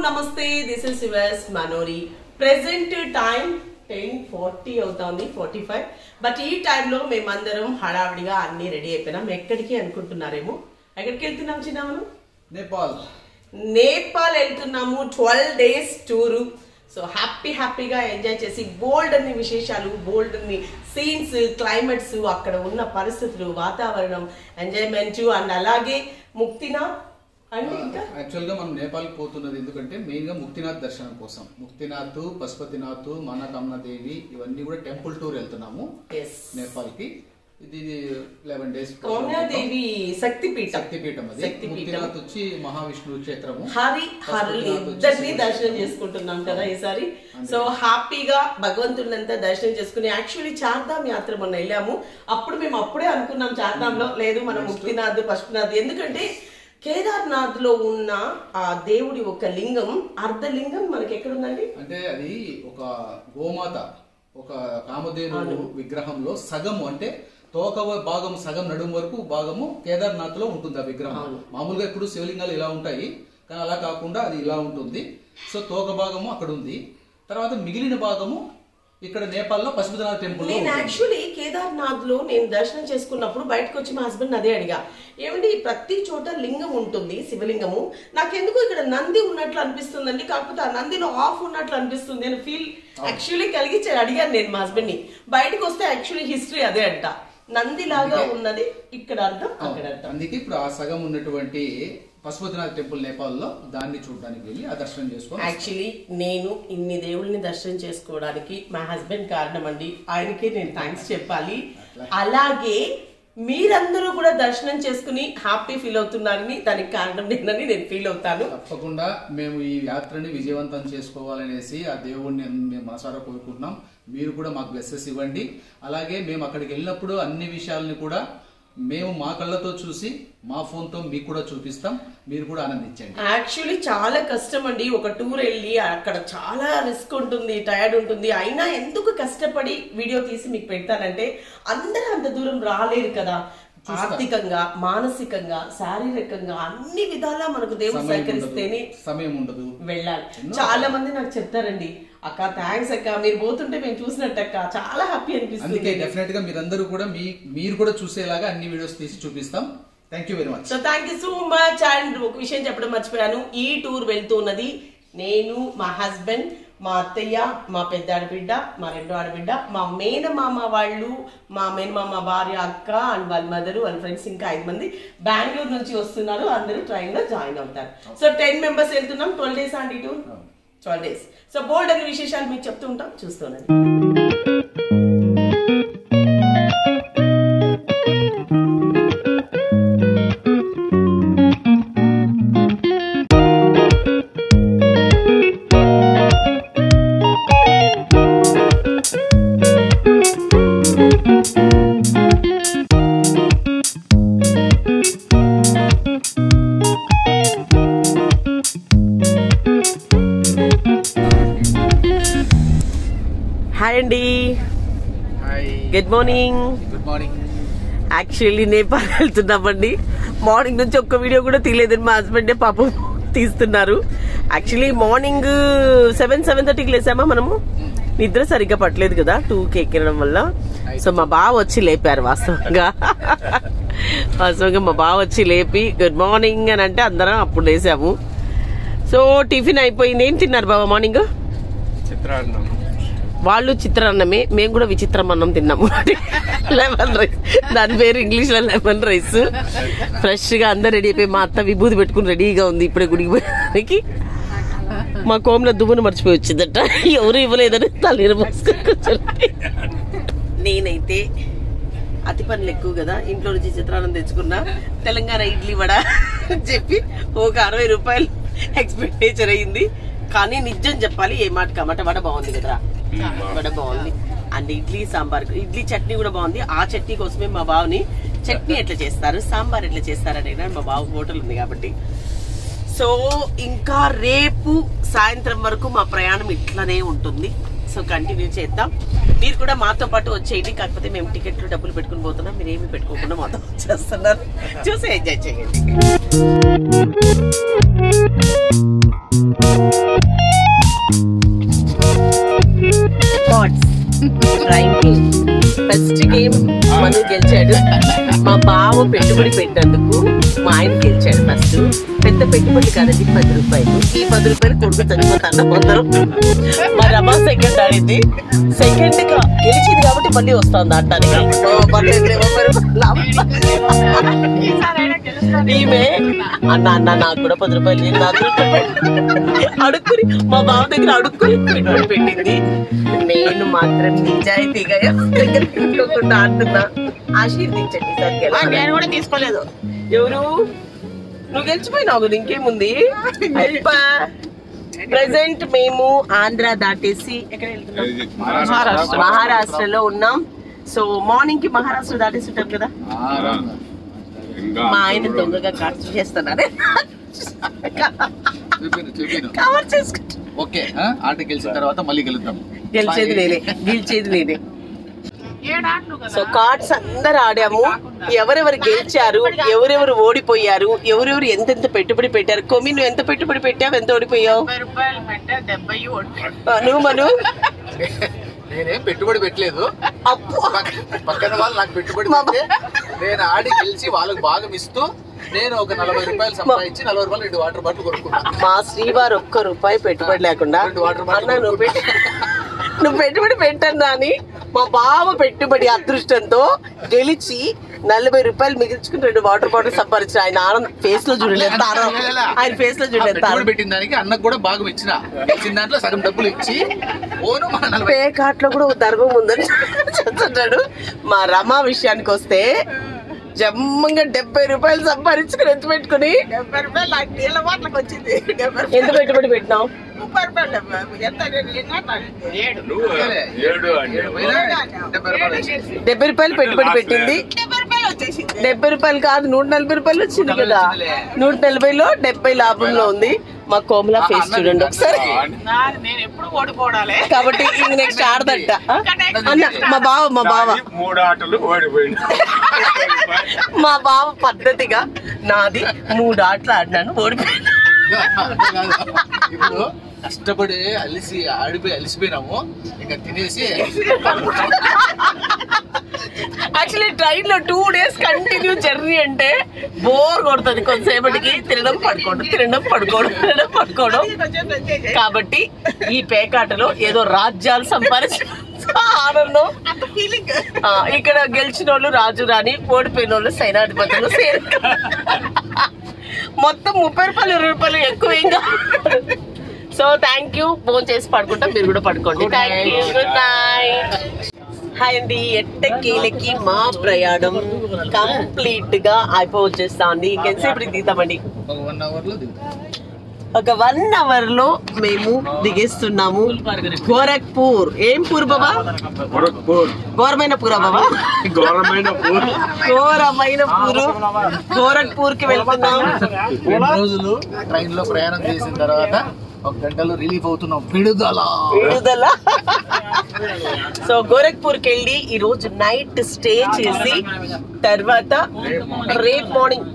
నమస్తే, this is yours Manori. Present time 10:40 అవుతుంది, 45. But ఈ టైంలో మేమందరం హడావిడిగా అన్ని రెడీ అయిపోయినాం. ఎక్కడికి అనుకుంటున్నారేమో, ఎక్కడికి వెళ్తున్నాం చిన్న మనం? నేపాల్ వెళ్తున్నాము. 12 days టూరు. సో హ్యాపీగా ఎంజాయ్ చేసి బోల్డ్ అన్ని విశేషాలు, బోల్డ్ అన్ని సీన్స్, క్లైమేట్స్, అక్కడ ఉన్న పరిస్థితులు, వాతావరణం, ఎంజాయ్మెంట్ అండ్ అలాగే ముక్తినాథ్. యాక్చువల్ గా మనం నేపాల్ పోతున్నది ఎందుకంటే మెయిన్ గా ముక్తినాథ్ దర్శనం కోసం. ముక్తినాథ్, పశుపతినాథ్, మనకామనా దేవి ఇవన్నీ కూడా టెంపుల్ టూర్ వెళ్తున్నాము నేపాల్ కి. ఇది 11 days దేవి శక్తిపీఠం. అది ముక్తినాథ్ వచ్చి మహావిష్ణువు క్షేత్రము. ఇద్దరిని దర్శనం చేసుకుంటున్నాం కదా ఈసారి. సో హ్యాపీగా భగవంతుడినంతా దర్శనం చేసుకుని, యాక్చువల్లీ చార్ధామ్ యాత్ర మొన్న వెళ్ళాము. అప్పుడు మేము అప్పుడే అనుకున్నాం చార్ధామ్ లో లేదు మనం ముక్తినాథ్, పశుపతినాథ్, ఎందుకంటే కేదార్నాథ్ లో ఉన్న ఆ దేవుడి ఒక లింగం, అర్ధలింగం మనకి ఎక్కడుందండి అంటే అది ఒక గోమాత, ఒక కామధేను విగ్రహంలో సగము అంటే తోక భాగం సగం నడుము వరకు భాగము కేదార్నాథ్ లో ఉంటుంది ఆ విగ్రహం. మామూలుగా ఇప్పుడు శివలింగాలు ఇలా ఉంటాయి, కానీ అలా కాకుండా అది ఇలా ఉంటుంది. సో తోక భాగము అక్కడ ఉంది, తర్వాత మిగిలిన భాగము ఇక్కడ నేపాల్ లో పశుపతినాథ్ టెంపుల్. నేను యాక్చువల్లీ కేదార్నాథ్ లో నేను దర్శనం చేసుకున్నప్పుడు బయటకు వచ్చి మా హస్బెండ్ అదే అడిగా, ఏమండి ప్రతి చోట లింగం ఉంటుంది, శివలింగము, నాకెందుకు ఇక్కడ నంది ఉన్నట్లు అనిపిస్తుందండి, కాకపోతే ఆ నందిలో ఆఫ్ ఉన్నట్లు అనిపిస్తుంది అని ఫీల్ యాక్చువల్లీ కలిగించి అడిగాను నేను మా హస్బెండ్ ని. బయటకు వస్తే యాక్చువల్లీ హిస్టరీ అదే అంట, నంది లాగా ఉన్నది ఇక్కడ అర్థం, అక్కడ అర్థం. అందుకే ఇప్పుడు ఆ సగం ఉన్నటువంటి పశుపతినాథ్ టెంపుల్ నేపాల్ లో దాన్ని చూడడానికి వెళ్ళి ఆ దర్శనం చేసుకోవాలి. యాక్చువల్లీ నేను ఇన్ని దేవుళ్ళని దర్శనం చేసుకోవడానికి మా హస్బెండ్ కారణం అండి, ఆయనకి నేను థ్యాంక్స్ చెప్పాలి. అలాగే మీరందరూ కూడా దర్శనం చేసుకుని హ్యాపీ ఫీల్ అవుతున్నారని దానికి కారణం నేనని నేను ఫీల్ అవుతాను. తప్పకుండా మేము ఈ యాత్రని విజయవంతం చేసుకోవాలనేసి ఆ దేవుడిని మేము మనసారా కోరుకుంటున్నాం. మీరు కూడా మాకు బ్లెస్సెస్ ఇవ్వండి. అలాగే మేము అక్కడికి వెళ్ళినప్పుడు అన్ని విషయాలని కూడా మేము మా కళ్ళతో చూసి మా ఫోన్ తో మీకు కూడా చూపిస్తాం, మీరు కూడా ఆనందించండి. యాక్చువల్లీ చాలా కష్టం అండి, ఒక టూర్ వెళ్ళి అక్కడ చాలా రిస్క్ ఉంటుంది, టైర్డ్ ఉంటుంది. అయినా ఎందుకు కష్టపడి వీడియో తీసి మీకు పెడతానంటే అందరూ అంత దూరం రాలేరు కదా, ఆర్థికంగా, మానసికంగా, శారీరకంగా అన్ని విధాలా మనకు దేవుడు సహకరిస్తేనే సమయం ఉండదు వెళ్ళాలి. చాలా మంది నాకు చెప్తారండి, అక్క థ్యాంక్స్ అక్క, మీరు పోతుంటే మేము చూసినట్టక్క, చాలా హ్యాపీ అనిపిస్తుంది. డెఫినెట్ గా మీరందరూ కూడా మీరు కూడా చూసేలాగా అన్ని వీడియోస్ తీసి చూపిస్తాం. Thank you very much. So thank you so much. And ఒక విషయం చెప్పడం మర్చిపోయాను, ఈ టూర్ వెళ్తున్నది నేను, మా హస్బెండ్, మా అత్తయ్య, మా పెద్ద ఆడబిడ్డ, మా రెండో ఆడబిడ్డ, మా మేనమామ వాళ్ళు, మా మేనమామ భార్య, అక్క అండ్ వాళ్ళ మదరు, వాళ్ళ ఫ్రెండ్స్, ఇంకా 5 మంది బెంగళూరు నుంచి వస్తున్నారు. అందరూ ట్రైన్ లో జాయిన్ అవుతారు. సో 10 members వెళ్తున్నాం. 12 days అండి టూర్, 12 days. సో బోల్డ్ అనే విశేషాలు మీకు చెప్తూ ఉంటాం, చూస్తున్నాను. హాయ్ అండి, good morning. Good morning. Actually Nepal వెళ్తున్నామండి. మార్నింగ్ నుంచి ఒక్క వీడియో కూడా తీయలేదండి, మా హస్బెండ్ పాపం తీస్తున్నారు. యాక్చువల్లీ మార్నింగ్ 7:30కి లేసామా మనము, నిద్ర సరిగ్గా పట్టలేదు కదా 2కి ఎక్కడం వల్ల. సో మా బావ వచ్చి లేపారు. వాస్తవంగా మా బావ వచ్చి లేపి గుడ్ మార్నింగ్ అని అంటే అందరం అప్పుడు లేసాము. సో టిఫిన్ అయిపోయింది. ఏం తిన్నారు బావ మార్నింగ్? చిత్రాన్నం. వాళ్ళు చిత్రాన్నమే, మేము కూడా విచిత్రం అన్నం తిన్నాము. లెమన్ రైస్, దాని పేరు ఇంగ్లీష్ లో లెమన్ రైస్. ఫ్రెష్ గా అందరు రెడీ అయిపోయి, మా అత్త విభూతి పెట్టుకుని రెడీగా ఉంది ఇప్పుడే గుడికి పోయడానికి. మా కోమలో దువ్వును మర్చిపోయి వచ్చిందట, ఎవరు ఇవ్వలేదని తల మోసుకొని. నేనైతే అతి పనులు ఎక్కువ కదా, ఇంట్లో నుంచి చిత్రాన్నం తెచ్చుకున్నా. తెలంగాణ ఇడ్లీ వడ అని చెప్పి ఒక 60 రూపాయలు ఎక్స్పెండిచర్ అయింది. కానీ నిజం చెప్పాలి, ఏ మాట కమాట వడ బాగుంది కదరా, వడ బాగుంది. అండ్ ఇడ్లీ సాంబార్, ఇడ్లీ చట్నీ కూడా బాగుంది. ఆ చట్నీ కోసమే మా బావుని చట్నీ ఎట్లా చేస్తారు, సాంబార్ ఎట్లా చేస్తారని మా బావు హోటల్ ఉంది కాబట్టి. సో ఇంకా రేపు సాయంత్రం వరకు మా ప్రయాణం ఇట్లానే ఉంటుంది. సో కంటిన్యూ చేద్దాం. మీరు కూడా మాతో పాటు వచ్చేయండి. కాకపోతే మేము టికెట్లు డబ్బులు పెట్టుకుని పోతున్నాం, మీరు ఏమి పెట్టుకోకుండా మాతో వచ్చేస్తున్నారు. చూసి ఎంజాయ్ చేయండి. వాళ్ళకి 10 రూపాయలు. ఈ 10 రూపాయలు కొడుకు చనిపోతాను అందరం. మా రమా సెకండ్ ఆడింది, సెకండ్ గా గెలిచింది కాబట్టి మళ్ళీ వస్తుంది ఆడటానికి. ఈమె అన్న అన్న నాకు కూడా 10 రూపాయలు అడుక్కుని మా బావ దగ్గర అడుక్కుని పెట్టుబడి పెట్టింది. నేను మాత్రం నిజాయితీగా దగ్గర తీసుకోకుండా ఆడుతున్నా. ఆశీర్దించండి సార్. నేను కూడా తీసుకోలేదు. ఎవరు నువ్వు గెలిచిపోయినావు కదా, ఇంకేముంది. ప్రెసెంట్ మేము ఆంధ్ర దాటేసి ఎక్కడ వెళ్తున్నాం, మహారాష్ట్రలో ఉన్నాం. సో మార్నింగ్ కి మహారాష్ట్ర దాటేసి ఉంటాం కదా. మా ఆయన తొందరగా ఖర్చు చేస్తున్నారు. కవర్ చేసుకుంటా. ఓకే, ఆట గెలిచిన తర్వాత మళ్ళీ గెలుద్దాం. గెలిచేది నేనే, గెలిచేది నేనే. సో కార్డ్స్ అందరు ఆడాము. ఎవరెవరు గెలిచారు, ఎవరెవరు ఓడిపోయారు, ఎవరెవరు ఎంతెంత పెట్టుబడి పెట్టారు. కొమ్మి నువ్వు ఎంత పెట్టుబడి పెట్టావు, ఎంత ఓడిపోయావు? నువ్వు మను? నేనేం పెట్టుబడి పెట్టలేదు, పక్కన వాళ్ళు నాకు పెట్టుబడి పెడితే నేను ఆడి గెలిచి వాళ్ళకి భాగం ఇస్తూ నేను ఒక 40 రూపాయలు సంపాదించి 40 రూపాయలు 2 వాటర్ బాటిల్ కొనుక్కున్నా. మా శ్రీవారు 1 రూపాయి పెట్టుబడి లేకుండా 2 వాటర్ బాటిల్ నువ్వు పెట్టుబడి పెట్టను అని మా బావ పెట్టుబడి అదృష్టంతో గెలిచి 40 రూపాయలు మిగిల్చుకుని 2 వాటర్ బాటిల్ సంపాదించిన ఆయన ఆనందం ఫేస్ లో చూడలేదు. ఆయన ఫేస్ లో చూడలేదు. పెట్టిన దానికి అన్నకు కూడా భాగం ఇచ్చిన దాంట్లో సగం డబ్బులు ఇచ్చి పేకాట్లో కూడా ఒక ధర్మం ఉందని చెప్తున్నాడు. మా రమా విషయానికి వస్తే జమ్మంగా 70 రూపాయలు సంపాదించుకుని ఎంత పెట్టుకుని 70 రూపాయలు నాకు నీళ్ళ వాట్లకు వచ్చింది. ఎంత పెట్టుబడి పెట్టినావు? 70 రూపాయలు పెట్టుబడి పెట్టింది. 70 రూపాయలు కాదు, 140 రూపాయలు వచ్చింది కదా. 140లో 70 లాభంలో ఉంది. మా కోమల ఫేస్ చూడండి ఒకసారి. కాబట్టి ఇది నెక్స్ట్ ఆడదంట అన్న. మా బావ 3 ఆటలు ఓడిపోయింది. మా బావ పద్ధతిగా నాది 3 ఆటలు ఆడినాను, ఓడిపోయాను. ఇప్పుడు కష్టపడి అలిసిపోయినాము, ఇంకా తినేసి. యాక్చువల్లీ ట్రైన్ లో 2 days కంటిన్యూ జర్నీ అంటే బోర్ కొడుతుంది. కొంతసేపటికి తినడం పడుకోవడం, తినడం పడుకోవడం, తినడం పడుకోవడం. కాబట్టి ఈ పేకాటలో ఏదో రాజ్యాలు సంపాదించిన ఆనందం. ఇక్కడ గెలిచిన వాళ్ళు రాజు రాణి, ఓడిపోయిన వాళ్ళు సైనాధిపతులు. మొత్తం 30 రూపాయలు 20 రూపాయలు ఎక్కువ ఇంకా. So thank you. ఫోన్ చేసి పడుకుంటాం, మీరు కూడా పడుకోండి. Thank you, good night. Hi అండి. ఎట్టకేలకి మా ప్రయాణం కంప్లీట్ గా అయిపోవచ్చేస్తుంది. ఇంకెంతసేపు దిగుతామండి? ఒక 1 hour లో మేము దిగేస్తున్నాము. గోరఖ్పూర్. ఏం పూర్ బాబా? ఘోరమైన పూరా బాబా? ఘోరమైన పూరు గోరఖ్పూర్ కి వెళ్తున్నాం. 2 రోజులు ట్రైన్ లో ప్రయాణం చేసిన తర్వాత 1 గంటలో రిలీఫ్ అవుతున్నాం. విడుదల. సో గోరఖ్పూర్ కి వెళ్ళి ఈ రోజు నైట్ స్టే చేసి తర్వాత రేపు మార్నింగ్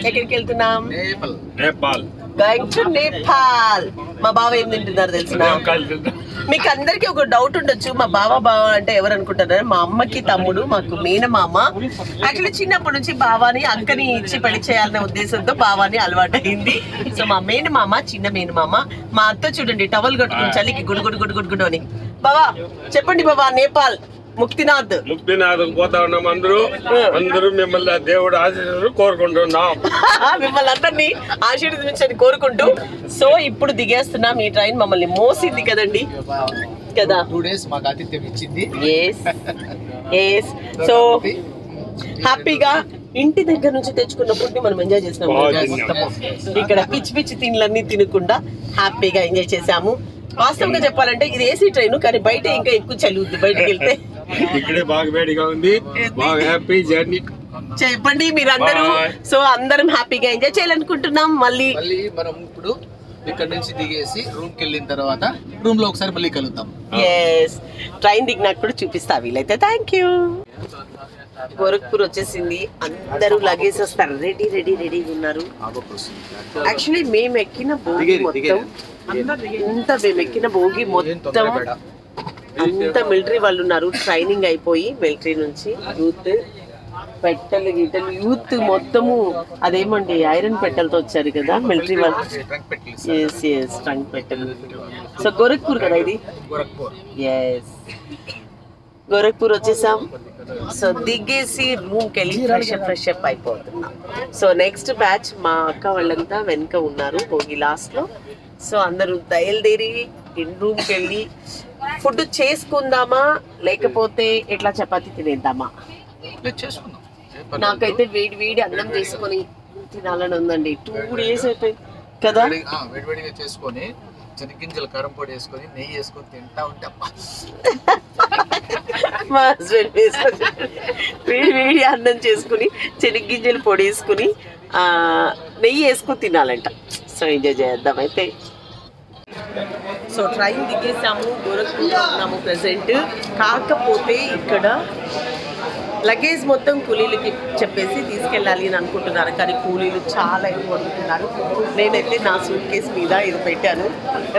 ఎక్కడికి వెళ్తున్నాం? నేపాల్. Going to Nepal. మా బావ ఏం తింటున్నారు తెలిసిన? మీకు అందరికి ఒక డౌట్ ఉండొచ్చు, మా బావ అంటే ఎవరు అనుకుంటున్నారు? మా అమ్మకి తమ్ముడు, మాకు మేనమామ. యాక్చువల్లీ చిన్నప్పటి నుంచి బావాని అక్కని ఇచ్చి పెళ్లి చేయాలనే ఉద్దేశంతో బావాని అలవాటు అయింది. సో మా మేనమామ, చిన్న మేనమామ. మా అత్త చూడండి టవల్ కట్టుకుని చలికి గుడుగుడు గుడుగుడు అని. బావా చెప్పండి బావా. నేపాల్ ముక్తినాథ్ పోతా ఉన్నాం. అందరూ మిమ్మల్ని దేవుడు ఆశీస్సులు కోరుకుంటున్నాం. మిమ్మల్ని అందరినీ ఆశీర్వదించని కోరుకుంటూ. సో ఇప్పుడు దిగేస్తున్నాం. ఈ ట్రైన్ మమ్మల్ని మోసింది కదండి కదా. 2 days మాకు ఆతిథ్యం ఇచ్చింది. సో హ్యాపీగా ఇంటి దగ్గర నుంచి తెచ్చుకున్న ఫుడ్ ని మనం ఎంజాయ్ చేసినాం. ఇక్కడ పిచ్చి పిచ్చి తిండ్లన్నీ తినకుండా హ్యాపీగా ఎంజాయ్ చేసాము. వాస్తవంగా చెప్పాలంటే ఇది ఏసీ ట్రైన్, కానీ బయట ఇంకా ఎక్కువ చలి ఉంది. బయటకు వెళ్తే ఇక్కడే బాగా వేడిగా ఉంది. బాగా హ్యాపీ జర్నీ చెప్పండి మీరందరూ. సో అందరం హ్యాపీగా ఎంజాయ్ చేయాలనుకుంటున్నాం. మళ్ళీ మనం ఇప్పుడు ఇక్కడ నుంచి దిగేసి రూమ్ కి వెళ్ళిన తర్వాత రూమ్ లో ఒకసారి మళ్ళీ కలుద్దాం. ట్రైన్ దిగినాక కూడా చూపిస్తా వీలైతే. Thank you. గోరఖ్పూర్ వచ్చేసింది. అందరూ లగేజ్ వస్తారు. రెడీ ఉన్నారు. యాక్చువల్లీ మేము ఎక్కిన భోగి మొత్తం అంత మిలిటరీ వాళ్ళు ఉన్నారు. ట్రైనింగ్ అయిపోయి మిలిటరీ నుంచి యూత్ పెట్టెలు గిట్టెలు యూత్ మొత్తము అదేమండి ఐరన్ పెట్టెలతో వచ్చారు కదా మిలిటరీ వాళ్ళు. ఎస్ ఎస్ ట్రంక్ పెట్టెలు. సో గోరఖ్పూర్ కదా ఇది. ఎస్ గోరఖ్పూర్ వచ్చేసాం. సో దిగేసి రూమ్కి వెళ్ళి ఫ్రెష్ అప్ అయిపోతున్నాం. సో నెక్స్ట్ బ్యాచ్ మా అక్క వాళ్ళంతా వెనుక ఉన్నారు భోగి లాస్ట్లో. సో అందరూ బయలుదేరి రూమ్కి వెళ్ళి ఫుడ్ చేసుకుందామా లేకపోతే ఎట్లా చపాతీ తినేద్దామా? నాకైతే వేడి వేడి అన్నం చేసుకొని తినాలని ఉందండి. 2 days అయిపోయింది కదా. వేడివేడిగా చేసుకొని చెనిగ్గింజలు కారం పొడి వేసుకొని నెయ్యి వేసుకొని తింటా ఉంటే మా హస్బెండ్ వేసుకొని వేడి వేడి అన్నం చేసుకుని చెనిగ్గింజలు పొడి వేసుకుని నెయ్యి వేసుకొని తినాలంట. సో ఎంజాయ్ చేద్దాం అయితే. సో ట్రైన్ దిగేసాము, గోరఖ్పూర్లో ఉన్నాము ప్రెసెంట్. కాకపోతే ఇక్కడ లగేజ్ మొత్తం కూలీలకి చెప్పేసి తీసుకెళ్ళాలి అని అనుకుంటున్నారు, కానీ కూలీలు చాలా ఎక్కువ అడుగుతున్నారు. నేనైతే నా సూట్ కేసు మీద ఇది పెట్టాను.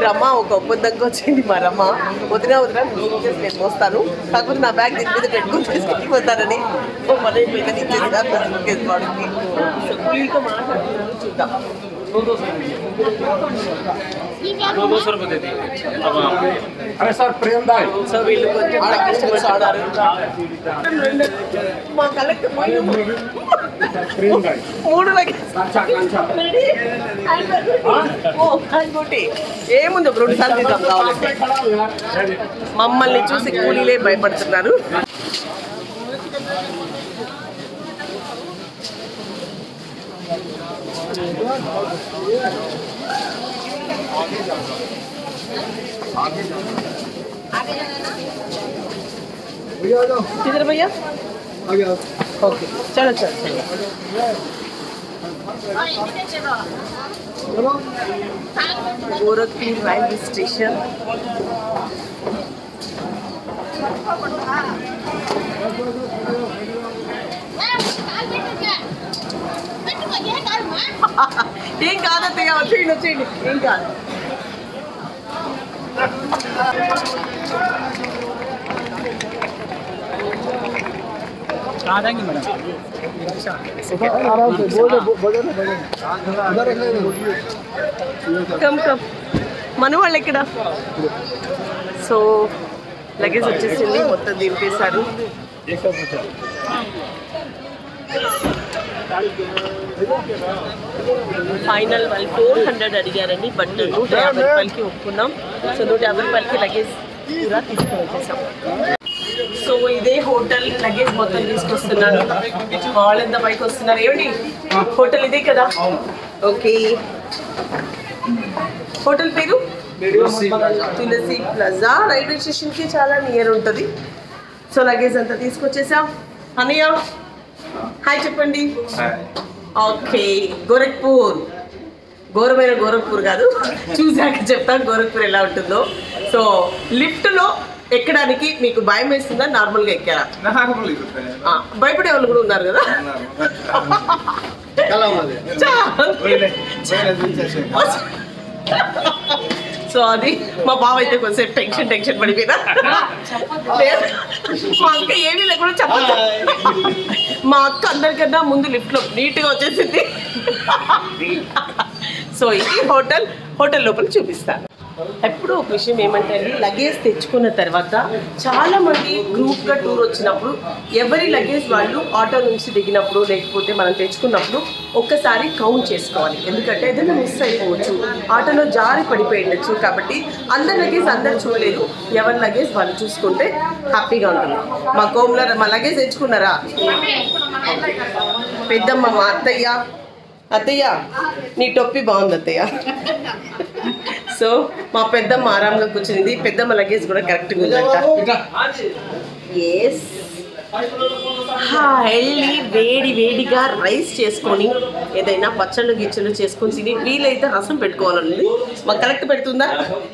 రమ్మ ఒక ఒప్పందంగా వచ్చింది. మా రమ్మ వదిన సూట్ కేసు నేను మోస్తాను, కాకపోతే నా బ్యాగ్ దీని మీద పెట్టుకుని తీసుకెళ్ళిపోతానని మన ఇచ్చేసారు నా సూట్ కేసు వాడికి. సో కూలీలతో మాట్లాడుతున్నారు, చూద్దాం. సో వీళ్ళు కొంచెం కష్టపడుతున్నారు. మా కలెక్ట్ 3 ఏముంది ఒక 2 సార్లు తీద్దాం కావాలంటే. మమ్మల్ని చూసి కూలీలే భయపడుతున్నారు. किधर भैया? ओके चलो चलो गोरखपुर रेलवे स्टेशन. ఏం కాదత్తయ్య, వచ్చేయండి వచ్చేయండి, ఏం కాదు. కమ్ కమ్ మన వాళ్ళు ఎక్కడ? సో లగేజ్ వచ్చేసింది, మొత్తం దింపేశారు. ఫైనల్ వాళ్ళు 400 అడిగారండి, బట్ 150 రూపాయలకి ఒప్పుకున్నాం. సో 150 రూపాయలకి లగేజ్ కూడా తీసుకొని వచ్చేసాం. సో ఇదే హోటల్, లగేజ్ మొత్తం తీసుకొస్తున్నారు. వాళ్ళు ఎంత పైకి వస్తున్నారు. ఏమిటి హోటల్ ఇదే కదా? ఓకే, హోటల్ పేరు తులసి ప్లాజా. రైల్వే స్టేషన్కి చాలా నియర్ ఉంటుంది. సో లగేజ్ అంతా తీసుకొచ్చేసాం. అన్నయ్య హాయ్ చెప్పండి. ఓకే, గోరఖ్పూర్, ఘోరమైన గోరఖ్పూర్ కాదు, చూసాక చెప్తాను గోరఖ్పూర్ ఎలా ఉంటుందో. సో లిఫ్ట్లో ఎక్కడానికి మీకు భయం వేస్తుందా, నార్మల్గా ఎక్కారా? భయపడే వాళ్ళు కూడా ఉన్నారు కదా. సో అది మా బావ అయితే కొంచెం టెన్షన్ పడిపోయినా. మా అక్క ఏమీ లేకుండా చెప్పదు. మా అక్క అందరికన్నా ముందు లిఫ్ట్లో నీట్గా వచ్చేసింది. సో ఇది హోటల్ లోపల చూపిస్తాను. ఎప్పుడు ఒక విషయం ఏమంటే అండి, లగేజ్ తెచ్చుకున్న తర్వాత చాలామంది గ్రూప్గా టూర్ వచ్చినప్పుడు ఎవరి లగేజ్ వాళ్ళు ఆటో నుంచి దిగినప్పుడు లేకపోతే మనం తెచ్చుకున్నప్పుడు ఒక్కసారి కౌంట్ చేసుకోవాలి. ఎందుకంటే ఏదైనా మిస్ అయిపోవచ్చు, ఆటోలో జారి పడిపోయి ఉండొచ్చు. కాబట్టి అందరి లగేజ్ అందరు చూడలేదు, ఎవరి లగేజ్ వాళ్ళు చూసుకుంటే హ్యాపీగా ఉంటుంది. మా కోమ్లర్ మా లగేజ్ తెచ్చుకున్నారా? పెద్దమ్మ మా అత్తయ్య నీ టొప్పి బాగుంది అత్తయ్య. సో మా పెద్దమ్మ ఆరాంగా కూర్చుంది. పెద్దమ్మ లగేజ్ కూడా కరెక్ట్గా ఉందంట. ఎస్, వెళ్ళి వేడిగా రైస్ చేసుకొని ఏదైనా పచ్చళ్ళు గిచ్చళ్ళు చేసుకొని తిని వీలైతే రసం పెట్టుకోవాలండి. మాకు కరెక్ట్ పెడుతుందా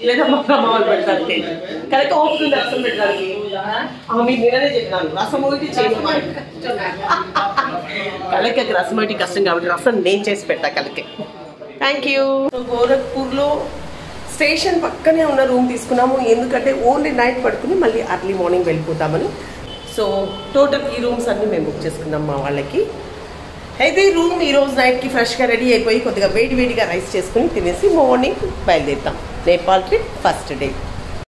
లేదా మా అమ్మ వాళ్ళు పెడతారు? కరెక్ట్ ఓపుతుంది రసం పెట్టడానికి. మీకు నేనే చెప్పినాను, రసం ఒకటి చేయమని. కలెక్కి రసం ఒకటి కష్టం కాబట్టి రసం నేను చేసి పెట్టా కలెక్కి. Thank you. గోరఖ్పూర్లో స్టేషన్ పక్కనే ఉన్న రూమ్ తీసుకున్నాము, ఎందుకంటే ఓన్లీ నైట్ పడుకుని మళ్ళీ అర్లీ మార్నింగ్ వెళ్ళిపోతామని. సో టోటల్ ఈ రూమ్స్ అన్నీ మేము బుక్ చేసుకున్నాం మా వాళ్ళకి. అయితే ఈ రూమ్ ఈరోజు నైట్కి ఫ్రెష్గా రెడీ అయిపోయి కొద్దిగా వేడిగా రైస్ చేసుకుని తినేసి మార్నింగ్ బయలుదేరుతాం. Nepal trip first day.